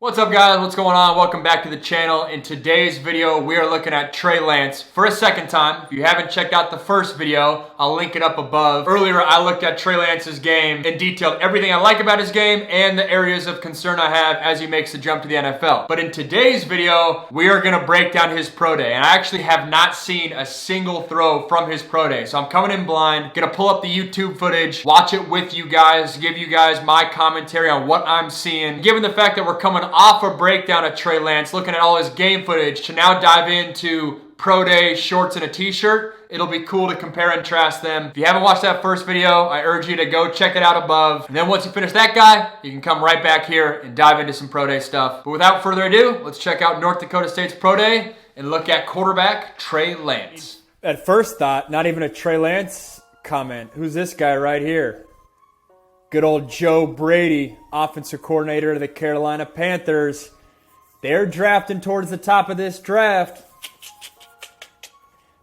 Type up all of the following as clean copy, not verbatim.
What's up guys, what's going on? Welcome back to the channel. In today's video, we are looking at Trey Lance for a second time. If you haven't checked out the first video, I'll link it up above. Earlier, I looked at Trey Lance's game and detailed everything I like about his game and the areas of concern I have as he makes the jump to the NFL. But in today's video, we are gonna break down his pro day. And I actually have not seen a single throw from his pro day. So I'm coming in blind, gonna pull up the YouTube footage, watch it with you guys, give you guys my commentary on what I'm seeing. Given the fact that we're coming off a breakdown of Trey Lance, looking at all his game footage, to now dive into pro day shorts and a t-shirt, it'll be cool to compare and contrast them. If you haven't watched that first video, I urge you to go check it out above. And then once you finish that guy, you can come right back here and dive into some pro day stuff. But without further ado, let's check out North Dakota State's pro day and look at quarterback Trey Lance. At first thought, not even a Trey Lance comment. Who's this guy right here? Good old Joe Brady, offensive coordinator of the Carolina Panthers. They're drafting towards the top of this draft.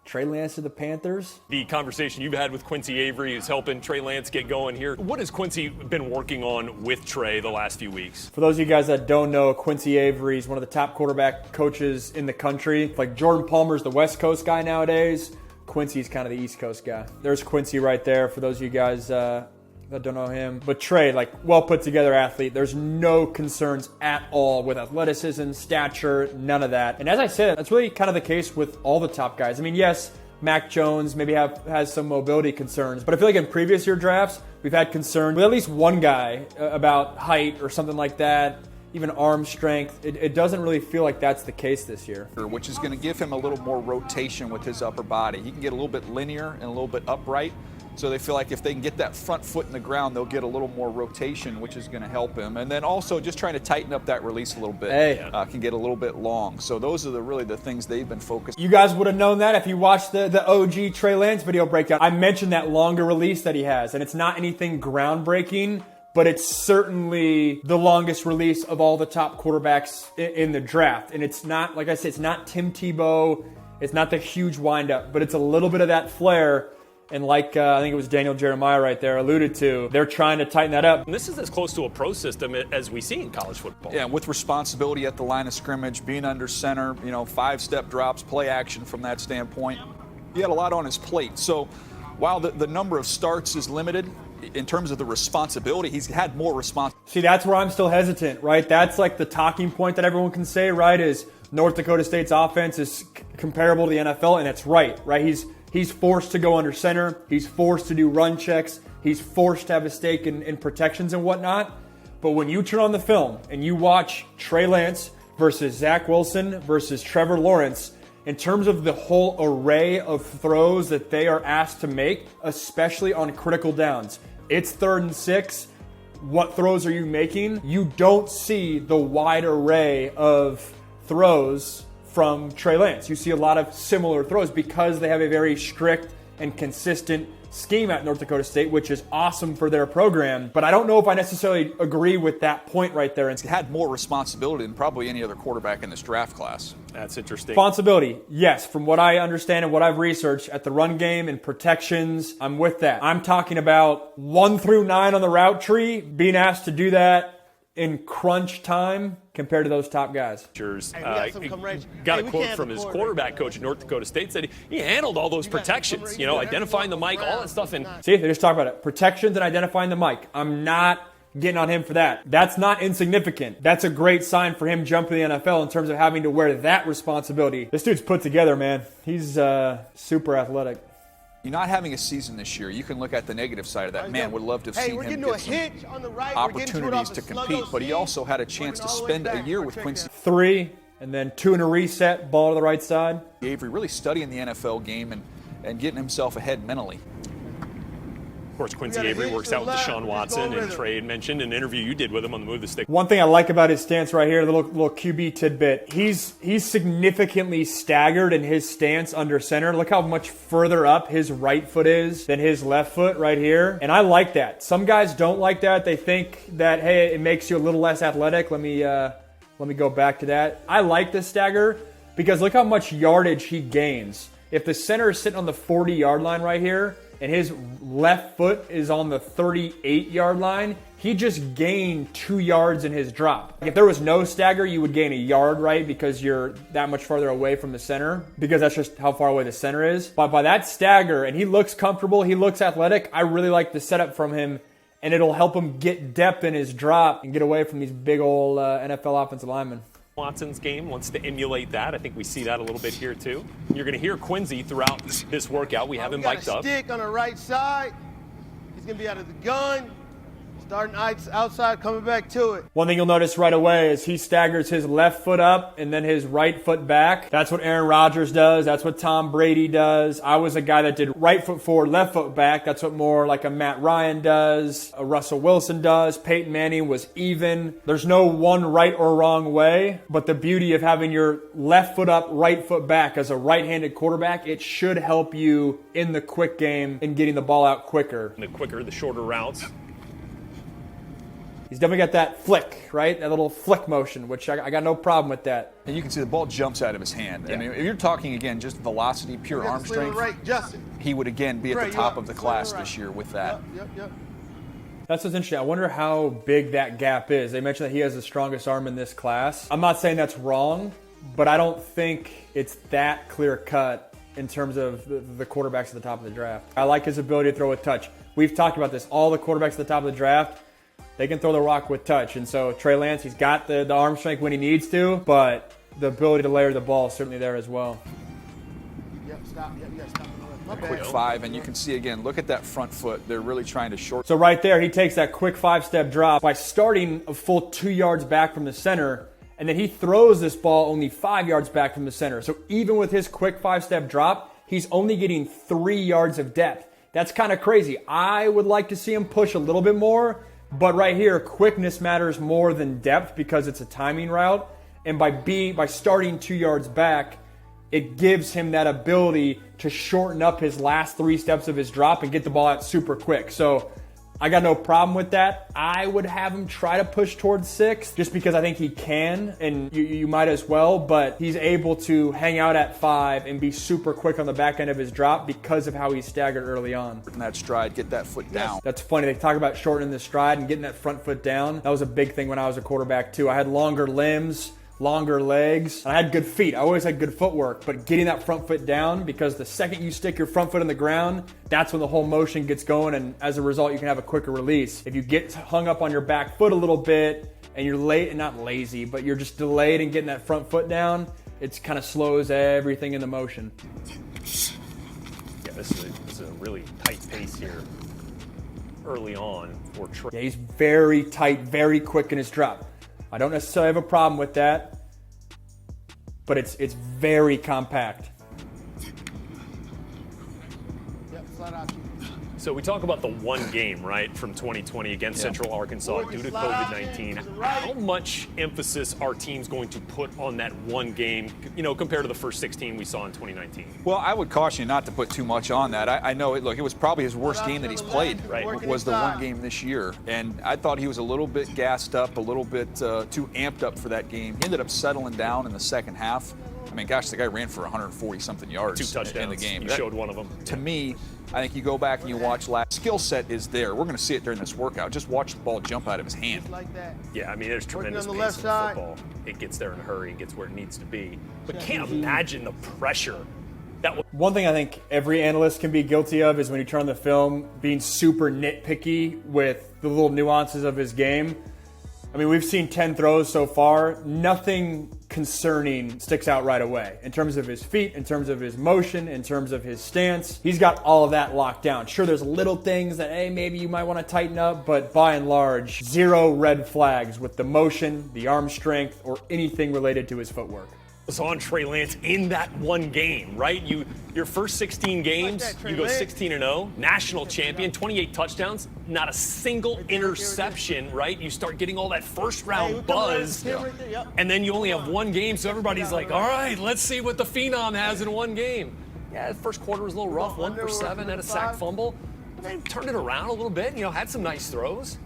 Trey Lance to the Panthers. The conversation you've had with Quincy Avery is helping Trey Lance get going here. What has Quincy been working on with Trey the last few weeks? For those of you guys that don't know, Quincy Avery is one of the top quarterback coaches in the country. Like Jordan Palmer's the West Coast guy nowadays. Quincy's kind of the East Coast guy. There's Quincy right there for those of you guys that don't know him. But Trey, like, well put together athlete. There's no concerns at all with athleticism, stature, none of that. And as I said, that's really kind of the case with all the top guys. I mean, yes, Mac Jones maybe has some mobility concerns, but I feel like in previous year drafts, we've had concern with at least one guy about height or something like that, even arm strength. It doesn't really feel like that's the case this year. Which is going to give him a little more rotation with his upper body. He can get a little bit linear and a little bit upright. So they feel like if they can get that front foot in the ground, they'll get a little more rotation, which is going to help him. And then also just trying to tighten up that release a little bit. Can get a little bit long. So those are really the things they've been focused on. You guys would have known that if you watched the OG Trey Lance video breakdown. I mentioned that longer release that he has, and it's not anything groundbreaking, but it's certainly the longest release of all the top quarterbacks in the draft. And it's not, like I said, it's not Tim Tebow. It's not the huge windup, but it's a little bit of that flair. And like I think it was Daniel Jeremiah right there alluded to, they're trying to tighten that up. And this is as close to a pro system as we see in college football. Yeah, with responsibility at the line of scrimmage, being under center, 5-step drops, play action from that standpoint. He had a lot on his plate. So while the number of starts is limited, in terms of the responsibility, he's had more responsibility. See, that's where I'm still hesitant, right? That's like the talking point that everyone can say, right, is North Dakota State's offense is comparable to the NFL, and it's right? He's forced to go under center. He's forced to do run checks. He's forced to have a stake in protections and whatnot. But when you turn on the film and you watch Trey Lance versus Zach Wilson versus Trevor Lawrence, in terms of the whole array of throws that they are asked to make, especially on critical downs, it's 3rd and 6. What throws are you making? You don't see the wide array of throws from Trey Lance. You see a lot of similar throws because they have a very strict and consistent scheme at North Dakota State, which is awesome for their program. But I don't know if I necessarily agree with that point right there. He had more responsibility than probably any other quarterback in this draft class. That's interesting. Responsibility, yes. From what I understand and what I've researched at the run game and protections, I'm with that. I'm talking about 1 through 9 on the route tree, being asked to do that in crunch time compared to those top guys. Got a quote from his quarterback coach at North Dakota State, said he handled all those protections, identifying the mic, all that stuff. And see, they just talk about it. Protections and identifying the mic. I'm not getting on him for that. That's not insignificant. That's a great sign for him jumping to the NFL in terms of having to wear that responsibility. This dude's put together, man. He's super athletic. You're not having a season this year. You can look at the negative side of that. Man, would love to have seen him get some opportunities to compete, but he also had a chance to spend a year with Quincy. 3, and then 2 in a reset, ball to the right side. Avery really studying the NFL game and getting himself ahead mentally. Of course, Quincy Avery works out with Deshaun Watson, and Trey had mentioned an interview you did with him on the Move the Stick. One thing I like about his stance right here, the little QB tidbit, he's significantly staggered in his stance under center. Look how much further up his right foot is than his left foot right here. And I like that. Some guys don't like that. They think that, hey, it makes you a little less athletic. Let me go back to that. I like this stagger because look how much yardage he gains. If the center is sitting on the 40-yard line right here, and his left foot is on the 38-yard line, he just gained 2 yards in his drop. If there was no stagger, you would gain a yard, right? Because you're that much farther away from the center, because that's just how far away the center is. But by that stagger, and he looks comfortable, he looks athletic, I really like the setup from him, and it'll help him get depth in his drop and get away from these big old NFL offensive linemen. Watson's game wants to emulate that. I think we see that a little bit here too. You're going to hear Quincy throughout this workout. We have him mic'd up. Stick on the right side. He's going to be out of the gun. Starting outside, coming back to it. One thing you'll notice right away is he staggers his left foot up and then his right foot back. That's what Aaron Rodgers does. That's what Tom Brady does. I was a guy that did right foot forward, left foot back. That's what more like a Matt Ryan does, a Russell Wilson does. Peyton Manning was even. There's no one right or wrong way, but the beauty of having your left foot up, right foot back as a right-handed quarterback, it should help you in the quick game and getting the ball out quicker. The quicker, the shorter routes. He's definitely got that flick, right? That little flick motion, which I got no problem with that. And you can see the ball jumps out of his hand. Yeah. I mean, if you're talking, again, just velocity, pure arm strength, he would, again, be at the top of the class this year with that. Yep. That's what's interesting. I wonder how big that gap is. They mentioned that he has the strongest arm in this class. I'm not saying that's wrong, but I don't think it's that clear-cut in terms of the quarterbacks at the top of the draft. I like his ability to throw with touch. We've talked about this. All the quarterbacks at the top of the draft, they can throw the rock with touch. And so Trey Lance, he's got the arm strength when he needs to, but the ability to layer the ball is certainly there as well. Yep, stop. Yep, you gotta stop. Quick 5, and you can see, again, look at that front foot. They're really trying to short. So right there, he takes that quick 5-step drop by starting a full 2 yards back from the center, and then he throws this ball only 5 yards back from the center. So even with his quick 5-step drop, he's only getting 3 yards of depth. That's kind of crazy. I would like to see him push a little bit more, but right here, quickness matters more than depth because it's a timing route. And by starting 2 yards back, it gives him that ability to shorten up his last 3 steps of his drop and get the ball out super quick. So I got no problem with that. I would have him try to push towards 6 just because I think he can, and you might as well, but he's able to hang out at 5 and be super quick on the back end of his drop because of how he's staggered early on. In that stride, get that foot down. That's funny. They talk about shortening the stride and getting that front foot down. That was a big thing when I was a quarterback too. I had longer limbs, longer legs, and I had good feet. I always had good footwork, but getting that front foot down, because the second you stick your front foot in the ground, that's when the whole motion gets going, and as a result, you can have a quicker release. If you get hung up on your back foot a little bit, and you're not lazy, but you're just delayed in getting that front foot down, it kind of slows everything into motion. Yeah, this is a really tight pace here early on for Trey. Yeah, he's very tight, very quick in his drop. I don't necessarily have a problem with that, but it's very compact. Yep, flat out. So we talk about the one game, right, from 2020 against Central Arkansas due to COVID-19. How much emphasis are teams going to put on that one game, compared to the first 16 we saw in 2019? Well, I would caution you not to put too much on that. I know, it was probably his worst game that he's played, right, was the one game this year. And I thought he was a little bit gassed up, a little bit too amped up for that game. He ended up settling down in the second half. I mean, gosh, the guy ran for 140-something yards 2 touchdowns in the game. You showed one of them. To me, I think you go back and you watch last. Skill set is there. We're going to see it during this workout. Just watch the ball jump out of his hand. Like that. Yeah, I mean, there's tremendous on the pace left in side. football. It gets there in a hurry and gets where it needs to be. But can't imagine the pressure that was. One thing I think every analyst can be guilty of is when you turn on the film, being super nitpicky with the little nuances of his game. I mean, we've seen 10 throws so far. Nothing concerning sticks out right away in terms of his feet, in terms of his motion, in terms of his stance. He's got all of that locked down. Sure, there's little things that, hey, maybe you might want to tighten up, but by and large, 0 red flags with the motion, the arm strength, or anything related to his footwork. On Trey Lance in that one game, right? Your first 16 games, you go 16-0, national champion, 28 touchdowns, not a single interception, right? You start getting all that first round buzz, and then you only have one game, so everybody's like, all right, let's see what the Phenom has in one game. Yeah, the first quarter was a little rough, 1 for 7, had a sack fumble. They turned it around a little bit, had some nice throws.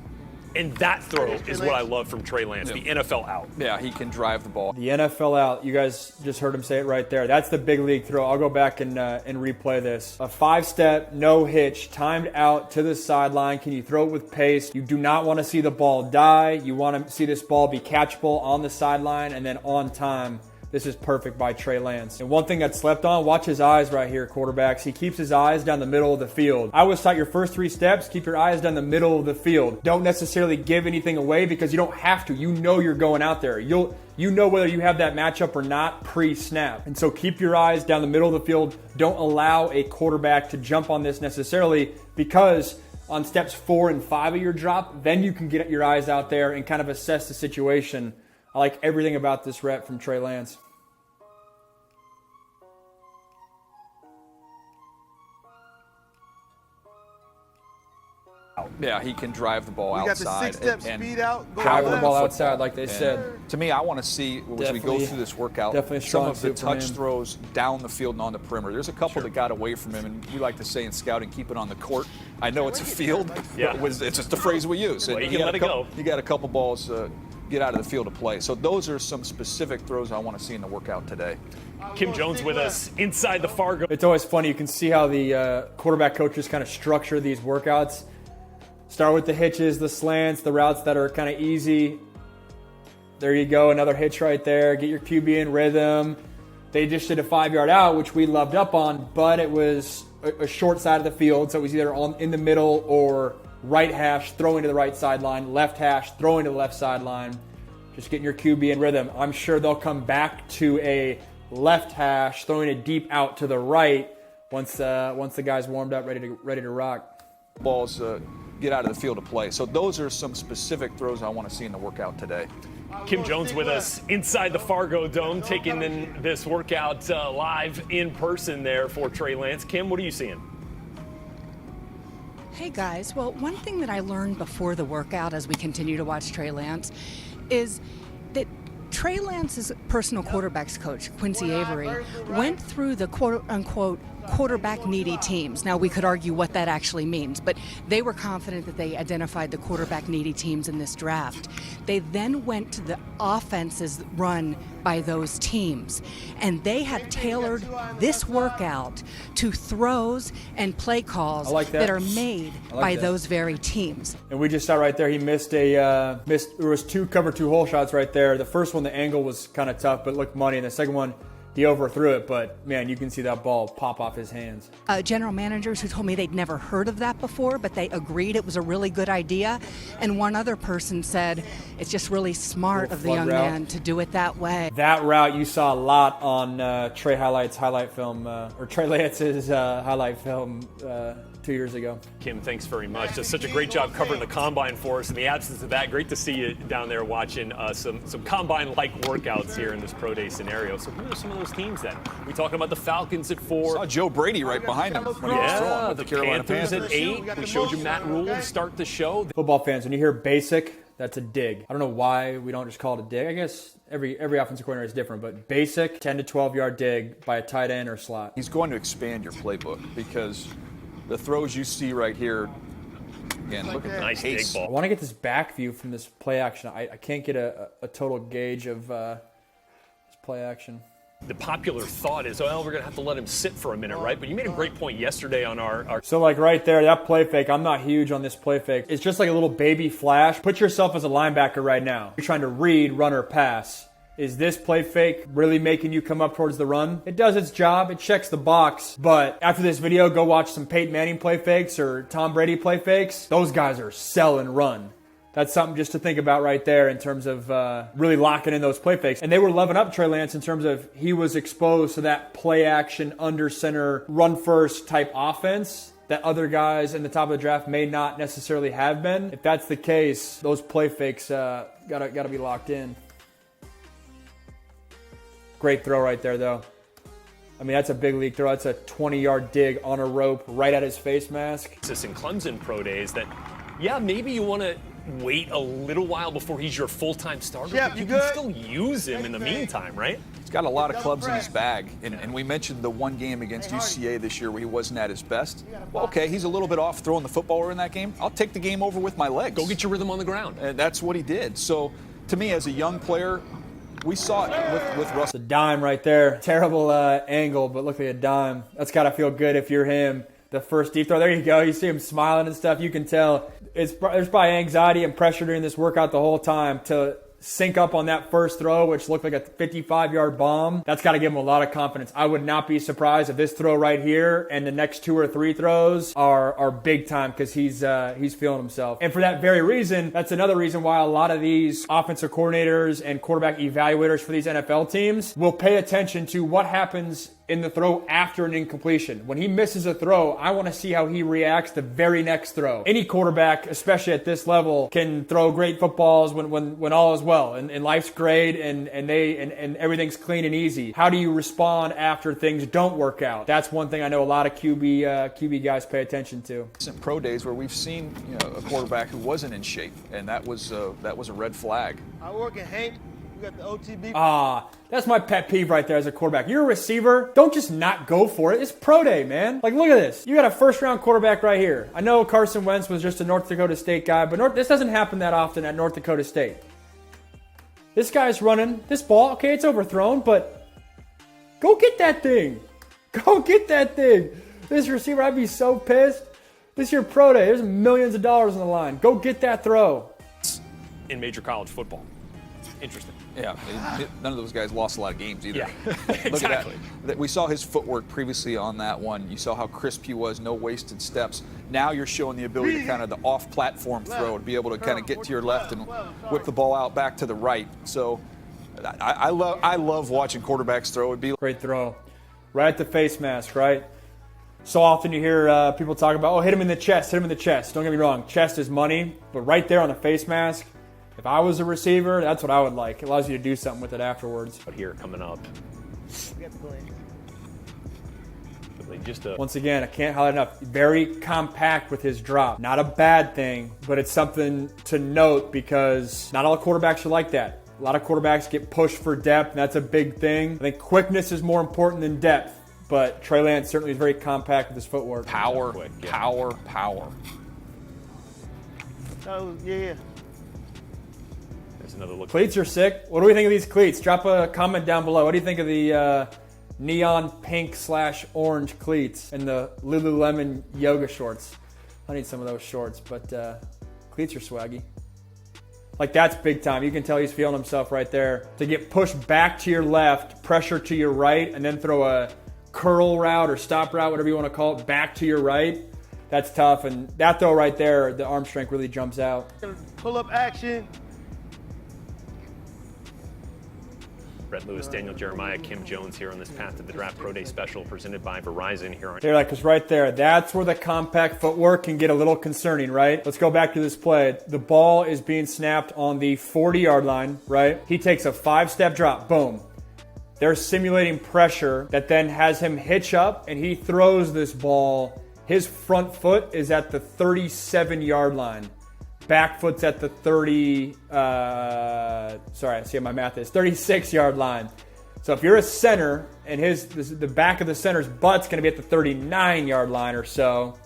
And that throw is what I love from Trey Lance, the NFL out. Yeah, he can drive the ball. The NFL out. You guys just heard him say it right there. That's the big league throw. I'll go back and replay this. A 5-step, no hitch, timed out to the sideline. Can you throw it with pace? You do not want to see the ball die. You want to see this ball be catchable on the sideline and then on time. This is perfect by Trey Lance. And one thing that's slept on, watch his eyes right here, quarterbacks. He keeps his eyes down the middle of the field. I always taught your first 3 steps, keep your eyes down the middle of the field. Don't necessarily give anything away because you don't have to. You know you're going out there. You know whether you have that matchup or not pre-snap. And so keep your eyes down the middle of the field. Don't allow a quarterback to jump on this necessarily, because on steps 4 and 5 of your drop, then you can get your eyes out there and kind of assess the situation. I like everything about this rep from Trey Lance. Yeah, he can drive the ball outside. Got the 6-step speed out. Drive the ball outside, like they said. To me, I want to see, as we go through this workout, some of the touch throws down the field and on the perimeter. There's a couple that got away from him, and we like to say in scouting, keep it on the court. I know it's a field, but it's just a phrase we use. Well, you can let it go. You got a couple balls get out of the field to play. So those are some specific throws I want to see in the workout today. Kim Jones with us inside the Fargo. It's always funny. You can see how the quarterback coaches kind of structure these workouts. Start with the hitches, the slants, the routes that are kind of easy. There you go, another hitch right there. Get your QB in rhythm. They just did a 5-yard out, which we loved up on, but it was a short side of the field, so it was either in the middle or right hash, throwing to the right sideline, left hash, throwing to the left sideline. Just getting your QB in rhythm. I'm sure they'll come back to a left hash, throwing it deep out to the right once the guy's warmed up, ready to rock. Balls get out of the field to play. So those are some specific throws I want to see in the workout today. Kim Jones with us inside the Fargo Dome, taking in this workout live in person there for Trey Lance. Kim, what are you seeing? Hey guys, well, one thing that I learned before the workout as we continue to watch Trey Lance is that Trey Lance's personal quarterbacks coach, Quincy Avery, went through the quote-unquote quarterback-needy teams. Now, we could argue what that actually means, but they were confident that they identified the quarterback-needy teams in this draft. They then went to the offenses run by those teams, and they have tailored this workout to throws and play calls that are made by those very teams. And we just saw right there, he missed there was 2 cover 2 hole shots right there. The first one, the angle was kind of tough, but looked money, and the second one, he overthrew it, but man, you can see that ball pop off his hands. General managers who told me they'd never heard of that before, but they agreed it was a really good idea. And one other person said it's just really smart of the young man to do it that way. That route you saw a lot on Trey Lance's highlight film 2 years ago. Kim, thanks very much. Does such a great job covering the combine for us. In the absence of that, great to see you down there watching some combine-like workouts here in this pro day scenario. So who are some of those teams then? We talking about the Falcons at 4. Saw Joe Brady right behind him when he was throwing with the Carolina Panthers at 8. We showed you Matt Rule to start the show. Football fans, when you hear basic, that's a dig. I don't know why we don't just call it a dig. I guess every offensive coordinator is different, but basic 10 to 12 yard dig by a tight end or slot. He's going to expand your playbook because the throws you see right here, again, look at the nice dig ball. I want to get this back view from this play action. I can't get a total gauge of this play action. The popular thought is, well, we're going to have to let him sit for a minute, right? But you made a great point yesterday on our... So, like right there, that play fake, I'm not huge on this play fake. It's just like a little baby flash. Put yourself as a linebacker right now. You're trying to read, run, or pass. Is this play fake really making you come up towards the run? It does its job. It checks the box. But after this video, go watch some Peyton Manning play fakes or Tom Brady play fakes. Those guys are sell and run. That's something just to think about right there in terms of really locking in those play fakes. And they were loving up Trey Lance in terms of he was exposed to that play action, under center, run first type offense that other guys in the top of the draft may not necessarily have been. If that's the case, those play fakes gotta be locked in. Great throw right there, though. I mean, that's a big league throw. That's a 20-yard dig on a rope right at his face mask. In Clemson pro days that, yeah, maybe you want to wait a little while before he's your full-time starter? Yep, But you can good? still use him in the Thank you, man. meantime, right? He's got a lot of clubs in his bag, and we mentioned the one game against UCA this year where he wasn't at his best. Well, okay, he's a little bit off throwing the football in that game. I'll take the game over with my legs. Go get your rhythm on the ground. And that's what he did. So, to me, as a young player, we saw it with Russell. It's a dime right there. Terrible angle, but look at a dime. That's got to feel good if you're him. The first deep throw, there you go. You see him smiling and stuff. You can tell there's probably anxiety and pressure during this workout the whole time to sync up on that first throw, which looked like a 55-yard bomb. That's got to give him a lot of confidence. I would not be surprised if this throw right here and the next 2 or 3 throws are big time because he's feeling himself. And for that very reason, that's another reason why a lot of these offensive coordinators and quarterback evaluators for these NFL teams will pay attention to what happens in the throw after an incompletion. When he misses a throw, I want to see how he reacts the very next throw. Any quarterback, especially at this level, can throw great footballs when all is well and life's great and everything's clean and easy. How do you respond after things don't work out? That's one thing I know a lot of QB guys pay attention to. Recent pro days where we've seen a quarterback who wasn't in shape, and that was a red flag. I work at Hank. We got the OTB. That's my pet peeve right there as a quarterback. You're a receiver. Don't just not go for it. It's pro day, man. Like, look at this. You got a first-round quarterback right here. I know Carson Wentz was just a North Dakota State guy, but this doesn't happen that often at North Dakota State. This guy's running this ball. Okay, it's overthrown, but go get that thing. Go get that thing. This receiver, I'd be so pissed. This is your pro day. There's millions of dollars on the line. Go get that throw. In major college football. Interesting. Yeah, none of those guys lost a lot of games either. Yeah, Look exactly. at that. We saw his footwork previously on that one. You saw how crisp he was, no wasted steps. Now you're showing the ability to kind of the off-platform throw, to be able to kind of get to your left and whip the ball out back to the right. So I love watching quarterbacks throw. It'd be Great throw. Right at the face mask, right? So often you hear people talk about, oh, hit him in the chest, hit him in the chest. Don't get me wrong, chest is money, but right there on the face mask, if I was a receiver, that's what I would like. It allows you to do something with it afterwards. But here coming up. Just Once again, I can't highlight enough. Very compact with his drop. Not a bad thing, but it's something to note because not all quarterbacks are like that. A lot of quarterbacks get pushed for depth, and that's a big thing. I think quickness is more important than depth, but Trey Lance certainly is very compact with his footwork. power, Quick, yeah. power. Oh, yeah. There's another look. Cleats are sick. What do we think of these cleats? Drop a comment down below. What do you think of the neon pink / orange cleats and the Lululemon yoga shorts? I need some of those shorts, but cleats are swaggy. Like, that's big time. You can tell he's feeling himself right there. To get pushed back to your left, pressure to your right, and then throw a curl route or stop route, whatever you want to call it, back to your right, that's tough. And that throw right there, the arm strength really jumps out. Pull up action. Brett Lewis, Daniel Jeremiah, Kim Jones here on this Path to the Draft Pro Day special presented by Verizon here on. They're like, because right there, that's where the compact footwork can get a little concerning, right? Let's go back to this play. The ball is being snapped on the 40-yard line, right? He takes a 5-step drop, boom. They're simulating pressure that then has him hitch up, and he throws this ball. His front foot is at the 37-yard line. Back foot's at the 36-yard line. So if you're a center and the back of the center's butt's going to be at the 39-yard line or so,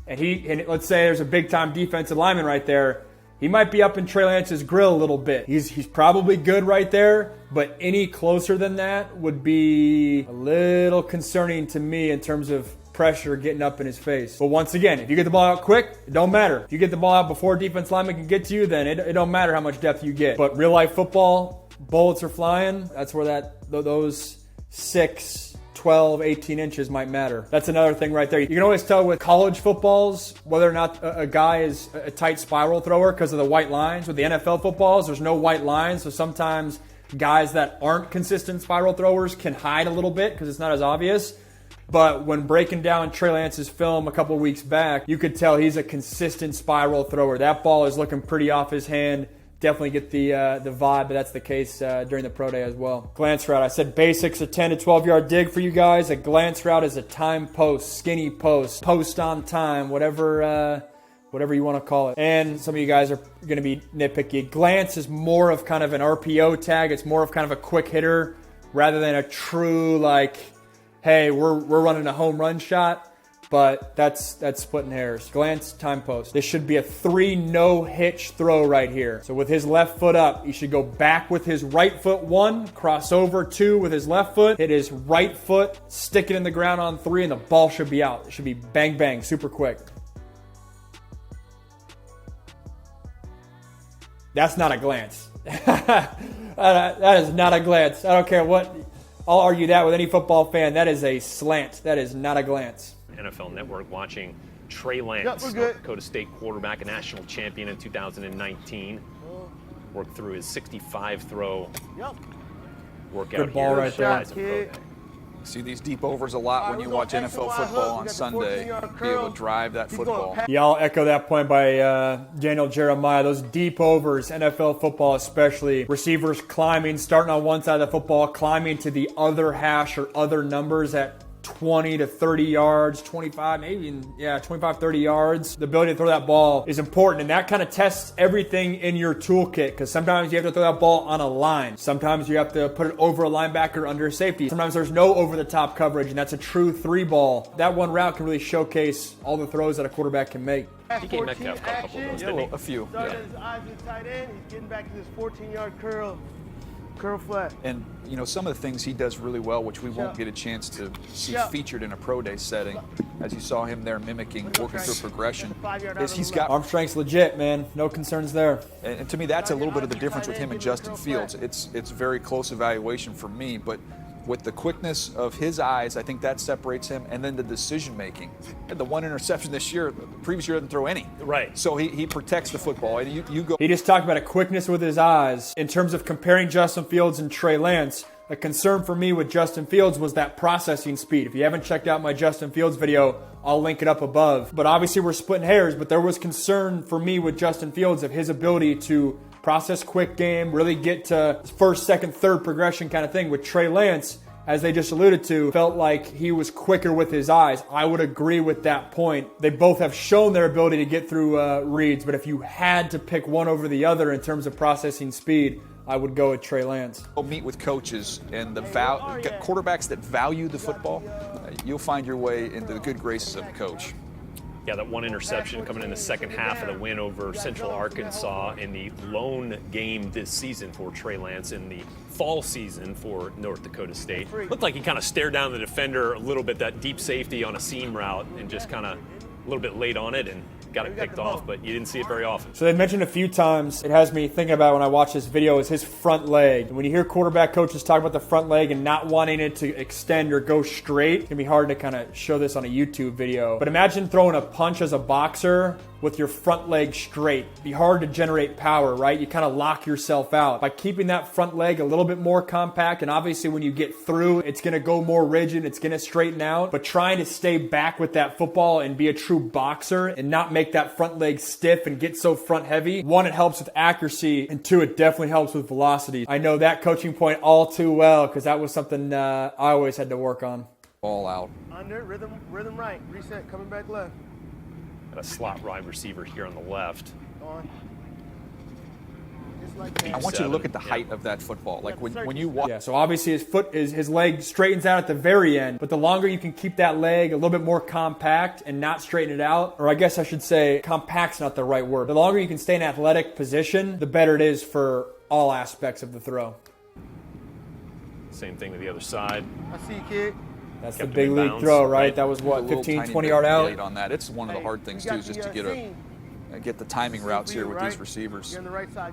and let's say there's a big-time defensive lineman right there, he might be up in Trey Lance's grill a little bit. He's probably good right there, but any closer than that would be a little concerning to me in terms of pressure getting up in his face. But once again, if you get the ball out quick, it don't matter. If you get the ball out before defense lineman can get to you, then it don't matter how much depth you get. But real life football, bullets are flying. That's where those 6, 12, 18 inches might matter. That's another thing right there. You can always tell with college footballs whether or not a guy is a tight spiral thrower because of the white lines. With the NFL footballs, there's no white lines, so sometimes guys that aren't consistent spiral throwers can hide a little bit because it's not as obvious. But when breaking down Trey Lance's film a couple weeks back, you could tell he's a consistent spiral thrower. That ball is looking pretty off his hand. Definitely get the vibe, but that's the case during the pro day as well. Glance route. I said basics, a 10 to 12-yard dig for you guys. A glance route is a time post, skinny post on time, whatever whatever you want to call it. And some of you guys are going to be nitpicky. Glance is more of kind of an RPO tag. It's more of kind of a quick hitter rather than a true like, hey, we're running a home run shot. But that's splitting hairs. Glance, time post. This should be a 3 no-hitch throw right here. So with his left foot up, he should go back with his right foot 1, cross over 2 with his left foot, hit his right foot, stick it in the ground on 3, and the ball should be out. It should be bang, bang, super quick. That's not a glance. That is not a glance. I don't care what. I'll argue that with any football fan. That is a slant. That is not a glance. NFL Network watching Trey Lance, North Dakota State quarterback, a national champion in 2019. Worked through his 65 throw workout. Good ball right there. See these deep overs a lot when you watch NFL football on Sunday. Be able to drive that football. Yeah, I'll echo that point by Daniel Jeremiah. Those deep overs, NFL football especially, receivers climbing, starting on one side of the football, climbing to the other hash or other numbers at 20 to 30 yards, 25, maybe even, 25, 30 yards. The ability to throw that ball is important, and that kind of tests everything in your toolkit, because sometimes you have to throw that ball on a line. Sometimes you have to put it over a linebacker under a safety. Sometimes there's no over-the-top coverage, and that's a true 3 ball. That one route can really showcase all the throws that a quarterback can make. DK Metcalf got a couple of those, didn't he? A few. His eyes is tight end. He's getting back to this 14-yard curl flat. And, you know, some of the things he does really well, which we won't get a chance to see featured in a pro day setting, as you saw him there mimicking, working through progression, is he's got arm strength's legit, man. No concerns there. And to me, that's a little bit of the difference with him and Justin Fields. It's very close evaluation for me, but with the quickness of his eyes, I think that separates him, and then the decision making. And the 1 interception this year, the previous year didn't throw any. Right. So he protects the football, and you go. He just talked about a quickness with his eyes. In terms of comparing Justin Fields and Trey Lance, a concern for me with Justin Fields was that processing speed. If you haven't checked out my Justin Fields video, I'll link it up above. But obviously we're splitting hairs, but there was concern for me with Justin Fields of his ability to process quick game, really get to first, second, third progression kind of thing. With Trey Lance, as they just alluded to, felt like he was quicker with his eyes. I would agree with that point. They both have shown their ability to get through reads, but if you had to pick one over the other in terms of processing speed, I would go with Trey Lance. Go meet with coaches and the quarterbacks that value the football. You'll find your way into the good graces of the coach. Yeah, that 1 interception coming in the second half of the win over Central Arkansas in the lone game this season for Trey Lance in the fall season for North Dakota State. Looked like he kind of stared down the defender a little bit, that deep safety on a seam route, and just kind of a little bit late on it and got it picked off, but you didn't see it very often. So they mentioned a few times, it has me thinking about when I watch this video, is his front leg. And when you hear quarterback coaches talk about the front leg and not wanting it to extend or go straight, it's going to be hard to kind of show this on a YouTube video. But imagine throwing a punch as a boxer with your front leg straight. It'd be hard to generate power, right? You kind of lock yourself out. By keeping that front leg a little bit more compact, and obviously when you get through, it's going to go more rigid, it's going to straighten out, but trying to stay back with that football and be a true boxer and not make that front leg stiff and get so front heavy. 1, it helps with accuracy, and 2, it definitely helps with velocity. I know that coaching point all too well because that was something I always had to work on. All out. Under, rhythm right, reset, coming back left. Got a slot wide receiver here on the left. On. I want you to look at the height of that football. Like when you walk. Yeah, so obviously his leg straightens out at the very end, but the longer you can keep that leg a little bit more compact and not straighten it out, or I guess I should say compact's not the right word. The longer you can stay in athletic position, the better it is for all aspects of the throw. Same thing to the other side. I see you, kid. That's the big league throw, right? That was what, 15, 20 yard out? On that. It's one of the hard things, too, is just to get the timing routes here with these receivers.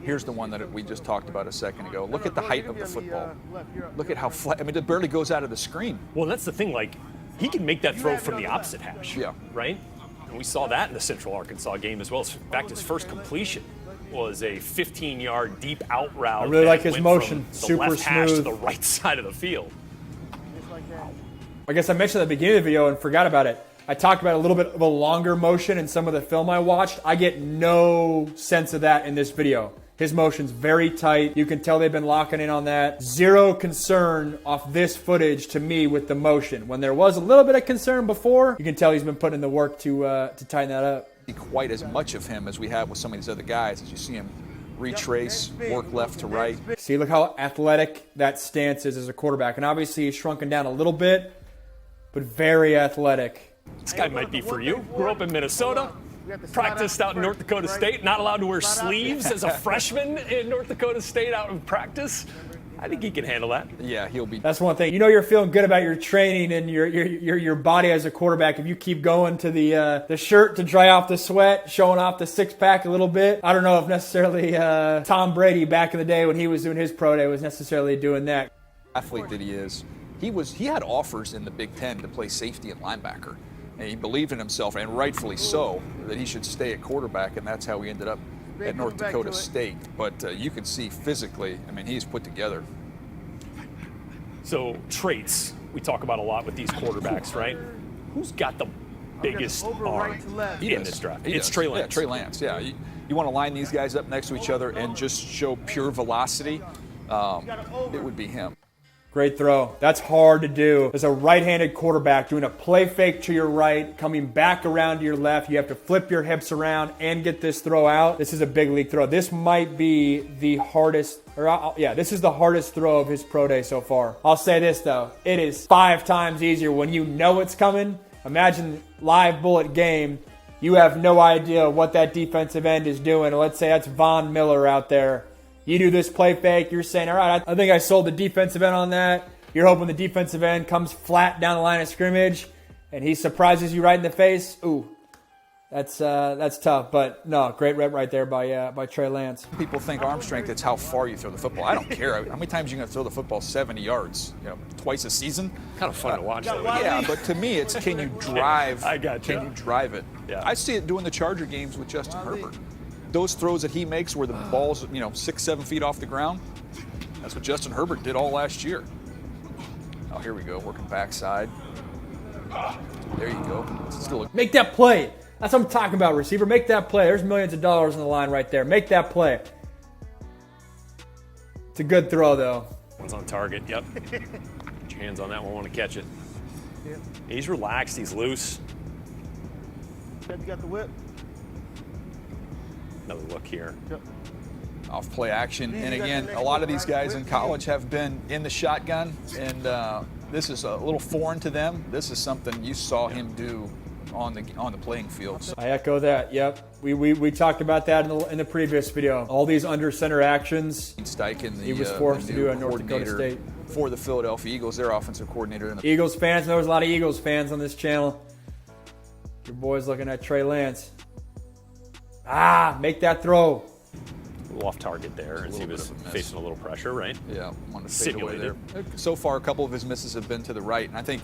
Here's the one that we just talked about a second ago. Look at the height of the football. Look at how flat. I mean, it barely goes out of the screen. Well, that's the thing. Like, he can make that throw from the opposite hash. Yeah. Right? And we saw that in the Central Arkansas game as well. In fact, his first completion was a 15-yard deep out route. I really like his motion. The Super left hash smooth. to the right side of the field. I guess I mentioned at the beginning of the video and forgot about it. I talked about a little bit of a longer motion in some of the film I watched. I get no sense of that in this video. His motion's very tight. You can tell they've been locking in on that. Zero concern off this footage to me with the motion. When there was a little bit of concern before, you can tell he's been putting in the work to tighten that up. quite as much of him as we have with some of these other guys, as you see him retrace, work left to right. See, look how athletic that stance is as a quarterback. And obviously he's shrunken down a little bit, but very athletic. This guy might be for you. Grew up in Minnesota, practiced out in North Dakota State, not allowed to wear sleeves as a freshman in North Dakota State out in practice. I think he can handle that. Yeah, he'll be. That's one thing. You know you're feeling good about your training and your body as a quarterback if you keep going to the shirt to dry off the sweat, showing off the six-pack a little bit. I don't know if necessarily Tom Brady back in the day when he was doing his pro day was necessarily doing that. Athlete that he is. He had offers in the Big Ten to play safety and linebacker. And he believed in himself, and rightfully so, that he should stay at quarterback, and that's how he ended up at North Dakota State. But you can see physically, I mean, he's put together. So traits we talk about a lot with these quarterbacks, right? Who's got the biggest arm in this draft? It's Trey Lance. Yeah, Trey Lance, yeah. You want to line these guys up next to each other and just show pure velocity, it would be him. Great throw. That's hard to do. As a right-handed quarterback, doing a play fake to your right, coming back around to your left, you have to flip your hips around and get this throw out. This is a big league throw. This might be the hardest, this is the hardest throw of his pro day so far. I'll say this though, it is 5 times easier when you know it's coming. Imagine live bullet game. You have no idea what that defensive end is doing. Let's say that's Von Miller out there. You do this play fake, you're saying, all right, I think I sold the defensive end on that. You're hoping the defensive end comes flat down the line of scrimmage and he surprises you right in the face. Ooh, that's tough. But no, great rep right there by Trey Lance. People think arm strength, it's how far you throw the football. I don't care. How many times are you going to throw the football 70 yards? Twice a season? Kind of fun to watch, though. Yeah, but to me, it's can you drive? I got you. Can you drive it? Yeah. I see it doing the Charger games with Justin Herbert. Those throws that he makes where the ball's 6-7 feet off the ground, that's what Justin Herbert did all last year. Oh, here we go, working backside. There you go. Make that play. That's what I'm talking about, receiver. Make that play. There's millions of dollars on the line right there. Make that play. It's a good throw, though. One's on target, yep. Put your hands on that one, want to catch it. Yeah. He's relaxed, he's loose. You got the whip. Another look here. Yep. Off play action. And again, a lot of these guys in college have been in the shotgun, and this is a little foreign to them. This is something you saw him do on the playing field. I echo that. Yep. We talked about that in the previous video. All these under center actions. Steichen, he was forced to do at North Dakota State. For the Philadelphia Eagles, their offensive coordinator. Eagles fans, there's a lot of Eagles fans on this channel. Your boy's looking at Trey Lance. Make that throw. A little off target there as he was facing a little pressure, right? Yeah, wanted to fade away there. So far, a couple of his misses have been to the right, and I think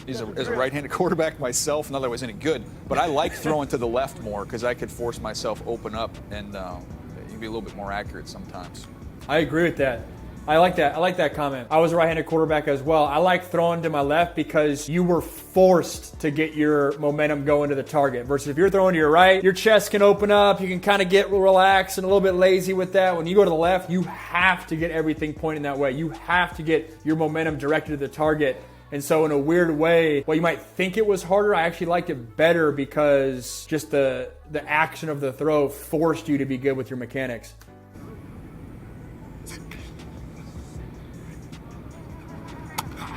as a right-handed quarterback myself, not that I was any good, but I like throwing to the left more because I could force myself open up and you can be a little bit more accurate sometimes. I agree with that. I like that comment. I was a right-handed quarterback as well. I like throwing to my left because you were forced to get your momentum going to the target. Versus if you're throwing to your right, your chest can open up. You can kind of get relaxed and a little bit lazy with that. When you go to the left, you have to get everything pointing that way. You have to get your momentum directed to the target. And so in a weird way, while you might think it was harder, I actually liked it better because just the action of the throw forced you to be good with your mechanics.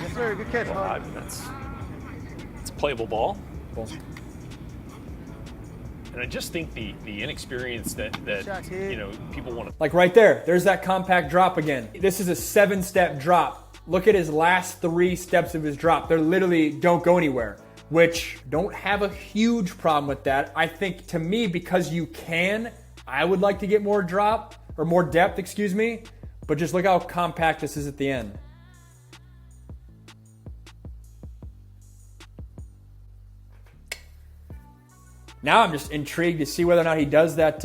Yes, sir. Good catch, I mean, it's a playable ball. Cool. And I just think the inexperience that people want to. Like right there, there's that compact drop again. This is a 7-step drop. Look at his last 3 steps of his drop. They literally don't go anywhere, which don't have a huge problem with that. I think to me, because you can, I would like to get more drop or more depth, excuse me. But just look how compact this is at the end. Now I'm just intrigued to see whether or not he does that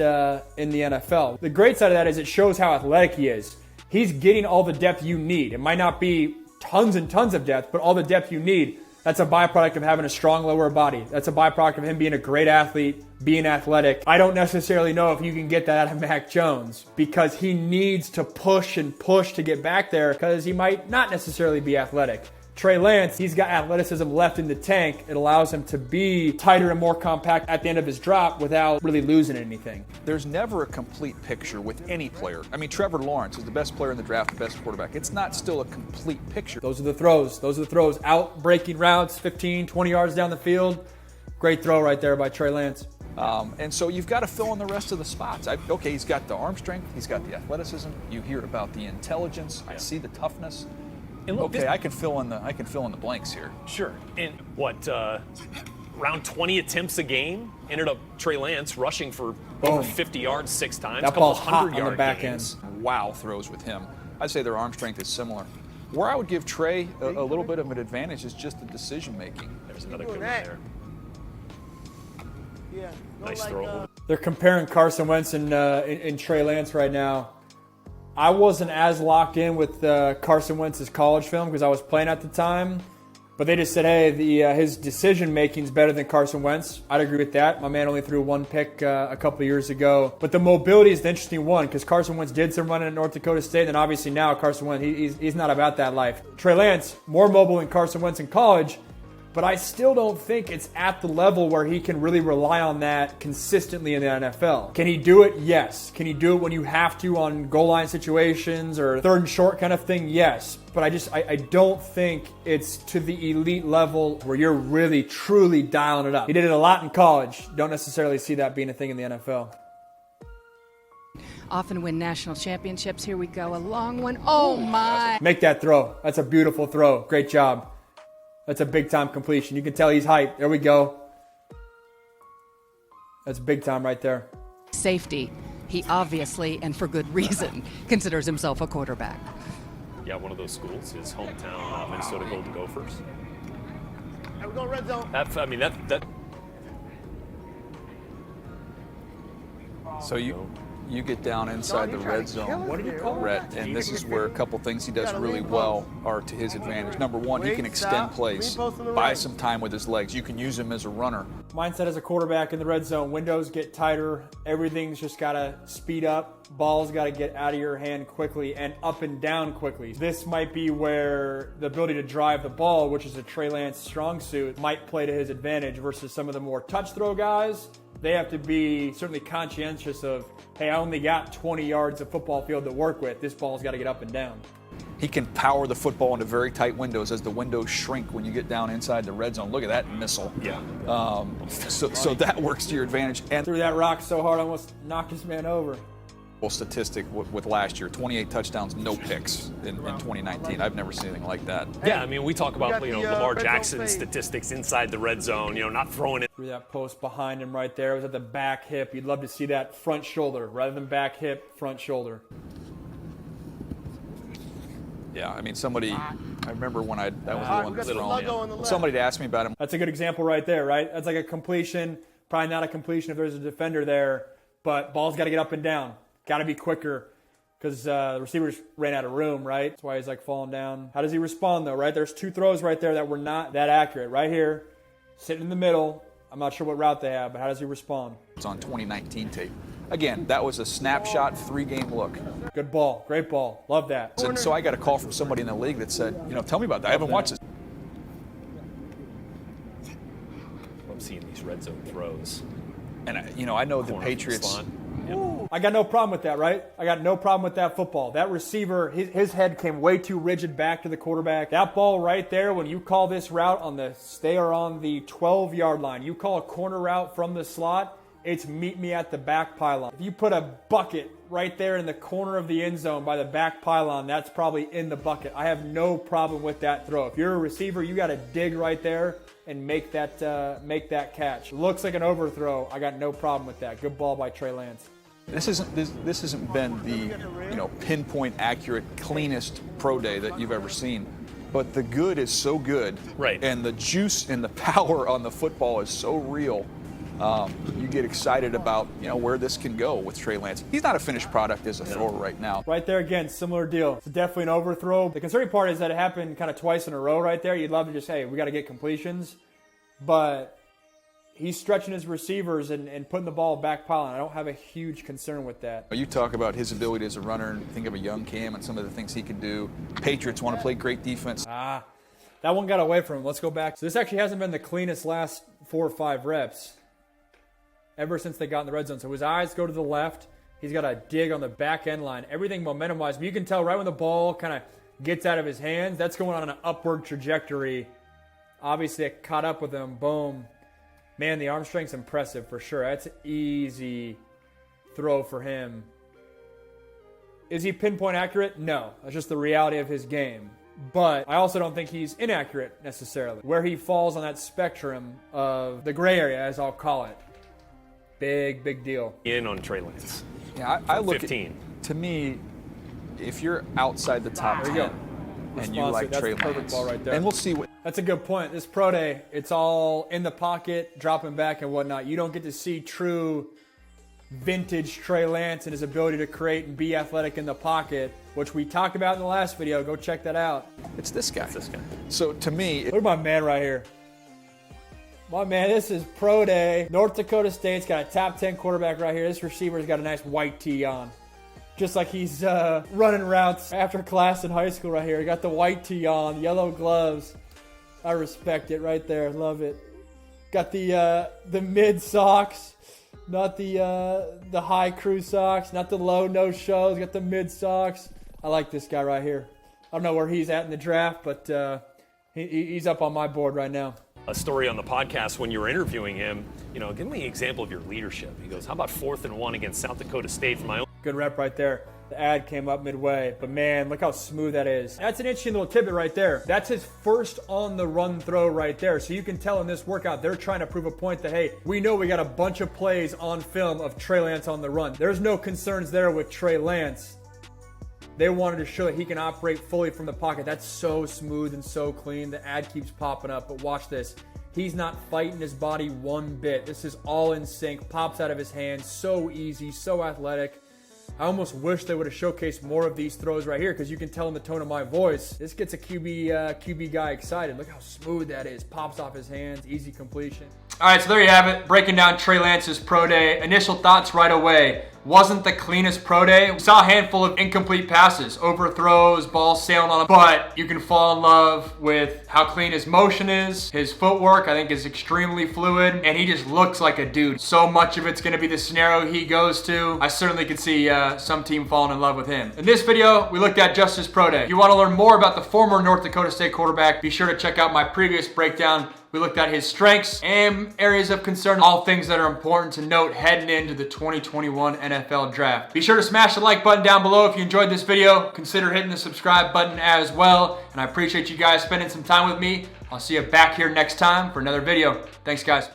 in the NFL. The great side of that is it shows how athletic he is. He's getting all the depth you need. It might not be tons and tons of depth, but all the depth you need. That's a byproduct of having a strong lower body. That's a byproduct of him being a great athlete, being athletic. I don't necessarily know if you can get that out of Mac Jones because he needs to push and push to get back there because he might not necessarily be athletic. Trey Lance, he's got athleticism left in the tank. It allows him to be tighter and more compact at the end of his drop without really losing anything. There's never a complete picture with any player. I mean, Trevor Lawrence is the best player in the draft, the best quarterback. It's not still a complete picture. Those are the throws. Those are the throws. Out breaking routes, 15, 20 yards down the field. Great throw right there by Trey Lance. And so you've got to fill in the rest of the spots. Okay, he's got the arm strength. He's got the athleticism. You hear about the intelligence. I see the toughness. And look, okay, I can fill in the blanks here. Sure. And what, around 20 attempts a game? Ended up Trey Lance rushing for over 50 yards 6 times. That ball's hot on the back end. Wow throws with him. I'd say their arm strength is similar. Where I would give Trey a little bit of an advantage is just the decision making. There's another good one there. Yeah. Nice throw. They're comparing Carson Wentz and Trey Lance right now. I wasn't as locked in with Carson Wentz's college film because I was playing at the time. But they just said, hey, his decision making is better than Carson Wentz. I'd agree with that. My man only threw one pick a couple of years ago. But the mobility is the interesting one because Carson Wentz did some running at North Dakota State. And obviously now Carson Wentz, he's not about that life. Trey Lance, more mobile than Carson Wentz in college. But I still don't think it's at the level where he can really rely on that consistently in the NFL. Can he do it? Yes. Can he do it when you have to on goal line situations or third and short kind of thing? Yes. But I don't think it's to the elite level where you're really, truly dialing it up. He did it a lot in college. Don't necessarily see that being a thing in the NFL. Often win national championships. Here we go. A long one. Oh, my. Make that throw. That's a beautiful throw. Great job. That's a big-time completion. You can tell he's hyped. There we go. That's big time right there. Safety. He obviously, and for good reason, considers himself a quarterback. Yeah, one of those schools, his hometown, Minnesota Golden Gophers. We're going red zone. That. So you get down inside the red zone, What did you call Rhett, and this is where a couple things he does really well are to his advantage. Number one, he can extend plays, buy some time with his legs. You can use him as a runner. Mindset as a quarterback in the red zone, windows get tighter, everything's just got to speed up, ball's got to get out of your hand quickly and up and down quickly. This might be where the ability to drive the ball, which is a Trey Lance strong suit, might play to his advantage versus some of the more touch throw guys. They have to be certainly conscientious of, hey, I only got 20 yards of football field to work with. This ball's got to get up and down. He can power the football into very tight windows as the windows shrink when you get down inside the red zone. Look at that missile. Yeah. So that works to your advantage. And Threw that rock so hard, almost knocked this man over. statistic with last year, 28 touchdowns, no picks in 2019. I've never seen anything like that. Yeah, I mean, we talk about Lamar red zone Jackson fade. statistics inside the red zone, not throwing it. Threw that post behind him right there. It was at the back hip. You'd love to see that front shoulder rather than back hip, front shoulder. Yeah, I mean, I remember when I was we the got the one logo thrown. on the left. Somebody had asked me about him. That's a good example right there, right? That's like a completion. Probably not a completion if there's a defender there, but ball's got to get up and down. Got to be quicker because the receivers ran out of room, right? That's why he's like falling down. How does he respond though, right? There's two throws right there that were not that accurate. Right here, sitting in the middle. I'm not sure what route they have, but how does he respond? It's on 2019 tape. Again, that was a snapshot 3-game look. Good ball. Great ball. Love that. And so I got a call from somebody in the league that said, tell me about that. I haven't watched this. I'm seeing these red zone throws. And I know the Corner Patriots. slot. I got no problem with that, right? I got no problem with that football. That receiver, his head came way too rigid back to the quarterback. That ball right there, when you call this route they are on the 12-yard line. You call a corner route from the slot, it's meet me at the back pylon. If you put a bucket right there in the corner of the end zone by the back pylon, that's probably in the bucket. I have no problem with that throw. If you're a receiver, you got to dig right there and make that catch. Looks like an overthrow. I got no problem with that. Good ball by Trey Lance. This hasn't been the pinpoint accurate cleanest pro day that you've ever seen, but the good is so good, Right. And the juice and the power on the football is so real. You get excited about where this can go with Trey Lance. He's not a finished product as a thrower right now. Right there again, similar deal. It's definitely an overthrow. The concerning part is that it happened kind of twice in a row right there. You'd love to just, hey, we got to get completions. But he's stretching his receivers and putting the ball back pylon. I don't have a huge concern with that. You talk about his ability as a runner and think of a young Cam and some of the things he can do. Patriots want to play great defense. That's That one got away from him. Let's go back. So this actually hasn't been the cleanest last 4 or 5 reps ever since they got in the red zone. So his eyes go to the left. He's got a dig on the back end line. Everything momentum-wise. But you can tell right when the ball kind of gets out of his hands, that's going on an upward trajectory. Obviously, it caught up with him. Boom. Man, the arm strength's impressive for sure. That's an easy throw for him. Is he pinpoint accurate? No. That's just the reality of his game. But I also don't think he's inaccurate necessarily. Where he falls on that spectrum of the gray area, as I'll call it. Big deal. In on Trey Lance. Yeah, I look 15. to me, if you're outside the top 10 and you like that's Trey the perfect Lance, ball right there. and we'll see what. That's a good point. This pro day, it's all in the pocket, dropping back and whatnot. You don't get to see true vintage Trey Lance and his ability to create and be athletic in the pocket, which we talked about in the last video. Go check that out. It's this guy. It's this guy. So to me, Look at my man right here. My man, this is pro day. North Dakota State's got a top 10 quarterback right here. This receiver's got a nice white tee on. Just like he's running routes after class in high school right here. He got the white tee on, yellow gloves. I respect it right there. Love it. Got the mid socks, not the high crew socks, not the low no shows. Got the mid socks. I like this guy right here. I don't know where he's at in the draft, but he's up on my board right now. A story on the podcast when you were interviewing him, give me an example of your leadership. He goes, how about 4th and 1 against South Dakota State for my own? Good rep right there. The ad came up midway, but man, look how smooth that is. That's an interesting little tidbit right there. That's his first on the run throw right there. So you can tell in this workout, they're trying to prove a point that, hey, we know we got a bunch of plays on film of Trey Lance on the run. There's no concerns there with Trey Lance. They wanted to show that he can operate fully from the pocket. That's so smooth and so clean. The ad keeps popping up, but watch this. He's not fighting his body one bit. This is all in sync, pops out of his hands, so easy, so athletic. I almost wish they would have showcased more of these throws right here because you can tell in the tone of my voice. This gets a QB guy excited. Look how smooth that is. Pops off his hands, easy completion. All right, so there you have it. Breaking down Trey Lance's pro day. Initial thoughts right away. Wasn't the cleanest pro day. We saw a handful of incomplete passes, overthrows, balls sailing on him, but you can fall in love with how clean his motion is. His footwork, I think, is extremely fluid, and he just looks like a dude. So much of it's going to be the scenario he goes to. I certainly could see some team falling in love with him. In this video, we looked at just his pro day. If you want to learn more about the former North Dakota State quarterback, be sure to check out my previous breakdown. We looked at his strengths and areas of concern, all things that are important to note heading into the 2021 NFL Draft. Be sure to smash the like button down below if you enjoyed this video. Consider hitting the subscribe button as well. And I appreciate you guys spending some time with me. I'll see you back here next time for another video. Thanks, guys.